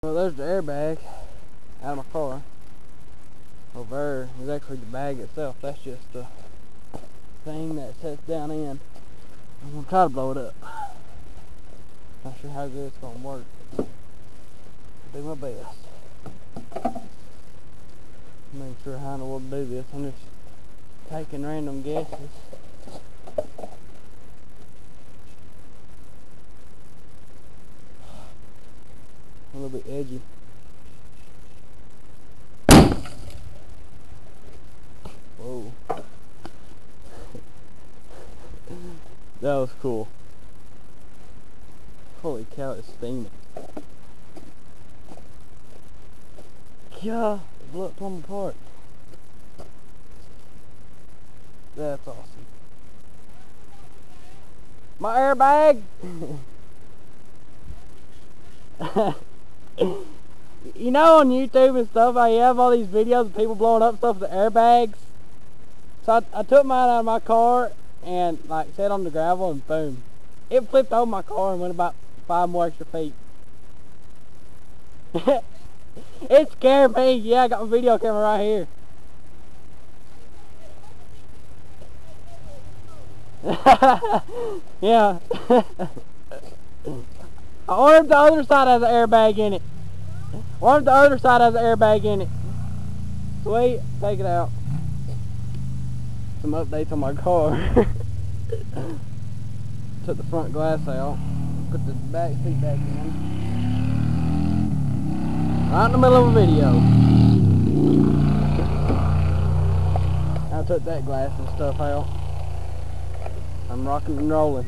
Well, there's the airbag out of my car. Over there is actually the bag itself. That's just the thing that sets down in. I'm gonna try to blow it up. Not sure how good it's gonna work. I'll do my best. Make sure how in the world to do this. I'm just taking random guesses. A little bit edgy. Whoa. That was cool. Holy cow, it's steaming. Yeah, it blew up plumb apart. That's awesome. My airbag! You know, on YouTube and stuff, I have all these videos of people blowing up stuff with airbags. So I took mine out of my car and like sat on the gravel and boom. It flipped over my car and went about 5 more extra feet. It scared me. Yeah, I got my video camera right here. Yeah. I wonder if the other side has an airbag in it. I wonder if the other side has an airbag in it. Sweet, take it out. Some updates on my car. Took the front glass out. Put the back seat back in. Right in the middle of a video. I took that glass and stuff out. I'm rocking and rolling.